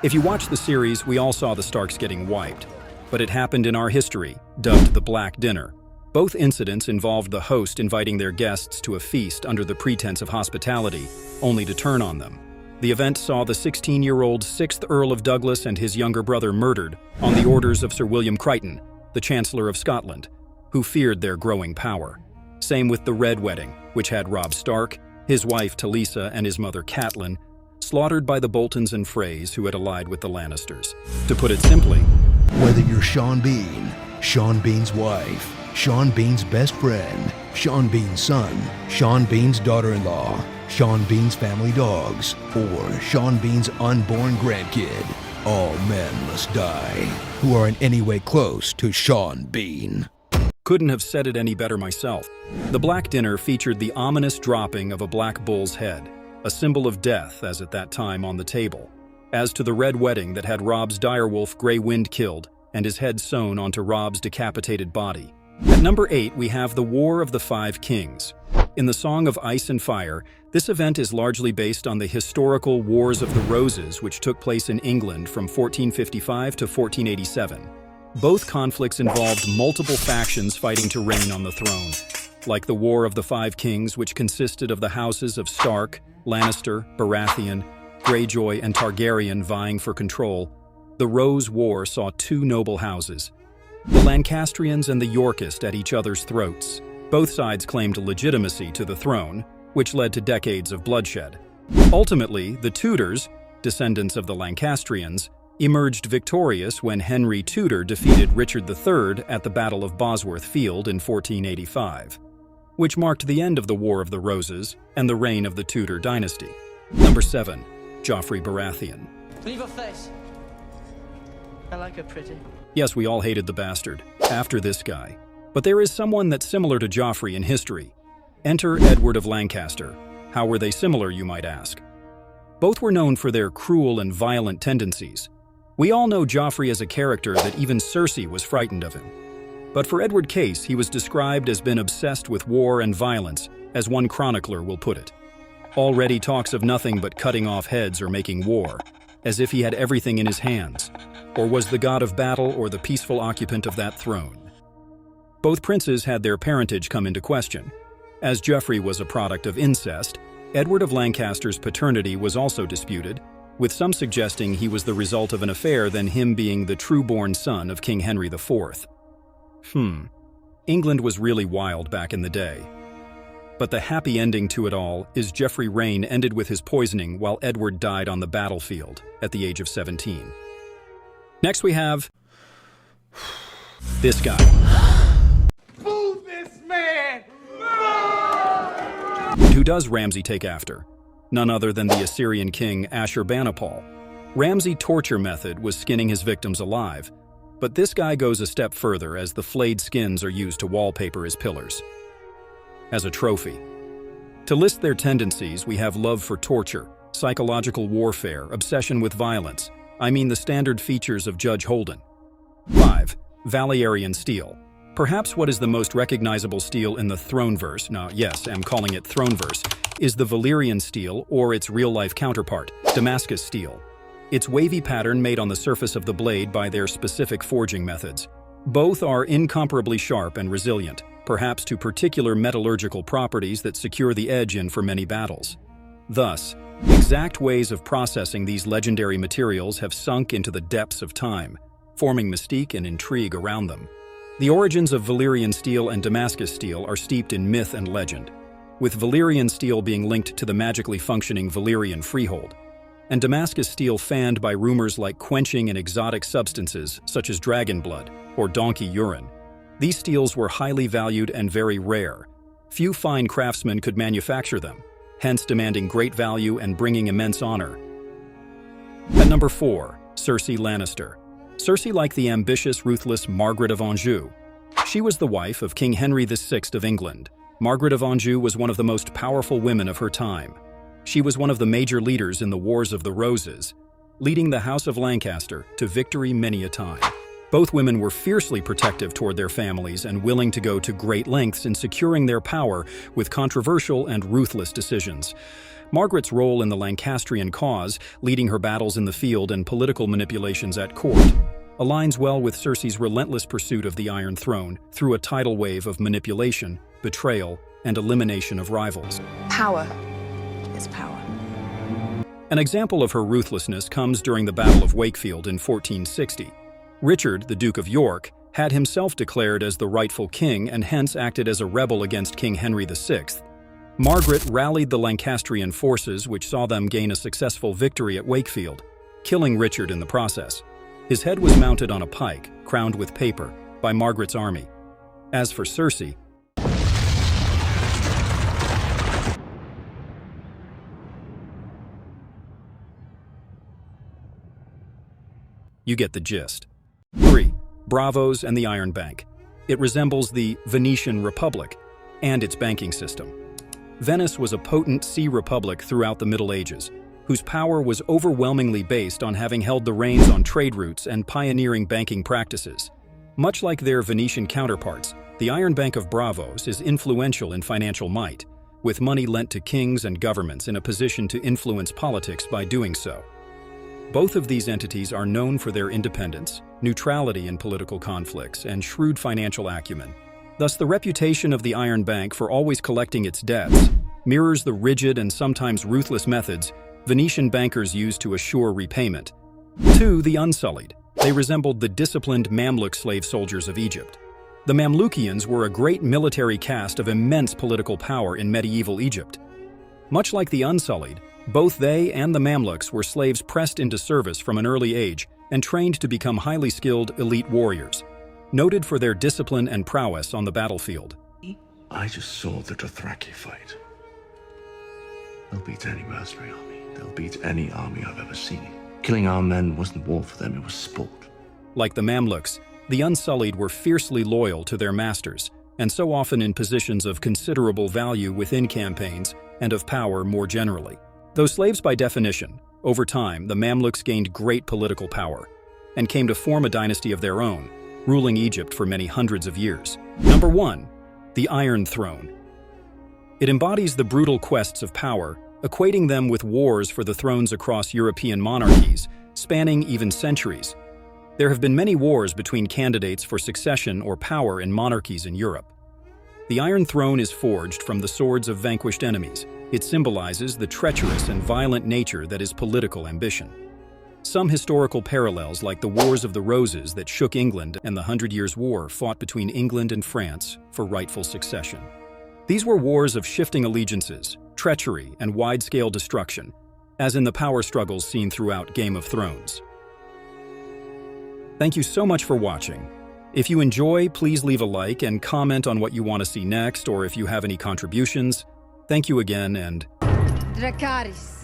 If you watch the series, we all saw the Starks getting wiped. But it happened in our history, dubbed the Black Dinner. Both incidents involved the host inviting their guests to a feast under the pretense of hospitality, only to turn on them. The event saw the 16-year-old 6th Earl of Douglas and his younger brother murdered on the orders of Sir William Crichton, the Chancellor of Scotland, who feared their growing power. Same with the Red Wedding, which had Robb Stark, his wife Talisa, and his mother Catelyn, slaughtered by the Boltons and Freys who had allied with the Lannisters. To put it simply, whether you're Sean Bean, Sean Bean's wife, Sean Bean's best friend, Sean Bean's son, Sean Bean's daughter-in-law, Sean Bean's family dogs, or Sean Bean's unborn grandkid, all men must die who are in any way close to Sean Bean. Couldn't have said it any better myself. The Black Dinner featured the ominous dropping of a black bull's head, a symbol of death as at that time on the table. As to the Red Wedding that had Robb's direwolf Grey Wind killed and his head sewn onto Robb's decapitated body. At number 8, we have the War of the Five Kings. In the Song of Ice and Fire, this event is largely based on the historical Wars of the Roses, which took place in England from 1455 to 1487. Both conflicts involved multiple factions fighting to reign on the throne, like the War of the Five Kings, which consisted of the houses of Stark, Lannister, Baratheon, Greyjoy, and Targaryen vying for control. The Rose War saw two noble houses, the Lancastrians and the Yorkists, at each other's throats. Both sides claimed legitimacy to the throne, which led to decades of bloodshed. Ultimately, the Tudors, descendants of the Lancastrians, emerged victorious when Henry Tudor defeated Richard III at the Battle of Bosworth Field in 1485, which marked the end of the War of the Roses and the reign of the Tudor dynasty. Number 7. Joeffrey Baratheon. Leave her face. I like her pretty. Yes, we all hated the bastard, after this guy. But there is someone that's similar to Joffrey in history. Enter Edward of Lancaster. How were they similar, you might ask? Both were known for their cruel and violent tendencies. We all know Joffrey as a character that even Cersei was frightened of him. But for Edward Case, he was described as being obsessed with war and violence, as one chronicler will put it. Already talks of nothing but cutting off heads or making war, as if he had everything in his hands, or was the god of battle or the peaceful occupant of that throne. Both princes had their parentage come into question. As Joeffrey was a product of incest, Edward of Lancaster's paternity was also disputed, with some suggesting he was the result of an affair than him being the true-born son of King Henry IV. England was really wild back in the day. But the happy ending to it all is Joeffrey's reign ended with his poisoning while Edward died on the battlefield at the age of 17. Next we have this guy. Move this man! Who does Ramsay take after? None other than the Assyrian king Ashurbanipal. Ramsay's torture method was skinning his victims alive, but this guy goes a step further as the flayed skins are used to wallpaper his pillars as a trophy. To list their tendencies, we have love for torture, psychological warfare, obsession with violence. I mean the standard features of Judge Holden. 5. Valyarian steel. Perhaps what is the most recognizable steel in the Throneverse, yes, I'm calling it Throneverse, is the Valyarian steel or its real-life counterpart, Damascus steel. Its wavy pattern made on the surface of the blade by their specific forging methods. Both are incomparably sharp and resilient, perhaps to particular metallurgical properties that secure the edge in for many battles. Thus, exact ways of processing these legendary materials have sunk into the depths of time, forming mystique and intrigue around them. The origins of Valyarian steel and Damascus steel are steeped in myth and legend, with Valyarian steel being linked to the magically functioning Valyrian freehold, and Damascus steel fanned by rumors like quenching in exotic substances such as dragon blood or donkey urine. These steels were highly valued and very rare. Few fine craftsmen could manufacture them, hence demanding great value and bringing immense honor. At number 4, Cersei Lannister. Cersei like the ambitious, ruthless Margaret of Anjou. She was the wife of King Henry VI of England. Margaret of Anjou was one of the most powerful women of her time. She was one of the major leaders in the Wars of the Roses, leading the House of Lancaster to victory many a time. Both women were fiercely protective toward their families and willing to go to great lengths in securing their power with controversial and ruthless decisions. Margaret's role in the Lancastrian cause, leading her battles in the field and political manipulations at court, aligns well with Cersei's relentless pursuit of the Iron Throne through a tidal wave of manipulation, betrayal, and elimination of rivals. Power is power. An example of her ruthlessness comes during the Battle of Wakefield in 1460. Richard, the Duke of York, had himself declared as the rightful king and hence acted as a rebel against King Henry VI. Margaret rallied the Lancastrian forces, which saw them gain a successful victory at Wakefield, killing Richard in the process. His head was mounted on a pike, crowned with paper, by Margaret's army. As for Cersei, you get the gist. 3. Braavos and the Iron Bank. It resembles the Venetian Republic and its banking system. Venice was a potent sea republic throughout the Middle Ages, whose power was overwhelmingly based on having held the reins on trade routes and pioneering banking practices. Much like their Venetian counterparts, the Iron Bank of Braavos is influential in financial might, with money lent to kings and governments in a position to influence politics by doing so. Both of these entities are known for their independence, neutrality in political conflicts, and shrewd financial acumen. Thus, the reputation of the Iron Bank for always collecting its debts mirrors the rigid and sometimes ruthless methods Venetian bankers used to assure repayment. 2. The Unsullied. They resembled the disciplined Mamluk slave soldiers of Egypt. The Mamlukians were a great military caste of immense political power in medieval Egypt. Much like the Unsullied, both they and the Mamluks were slaves pressed into service from an early age and trained to become highly skilled elite warriors, noted for their discipline and prowess on the battlefield. I just saw the Dothraki fight. They'll beat any mercenary army. They'll beat any army I've ever seen. Killing our men wasn't war for them, it was sport. Like the Mamluks, the Unsullied were fiercely loyal to their masters, and so often in positions of considerable value within campaigns and of power more generally. Though slaves by definition, over time the Mamluks gained great political power and came to form a dynasty of their own, ruling Egypt for many hundreds of years. Number 1. The Iron Throne. It embodies the brutal quests of power, equating them with wars for the thrones across European monarchies, spanning even centuries. There have been many wars between candidates for succession or power in monarchies in Europe. The Iron Throne is forged from the swords of vanquished enemies. It symbolizes the treacherous and violent nature that is political ambition. Some historical parallels, like the Wars of the Roses that shook England and the 100 Years' War fought between England and France for rightful succession. These were wars of shifting allegiances, treachery, and wide-scale destruction, as in the power struggles seen throughout Game of Thrones. Thank you so much for watching. If you enjoy, please leave a like and comment on what you want to see next, or if you have any contributions. Thank you again, and Dracarys.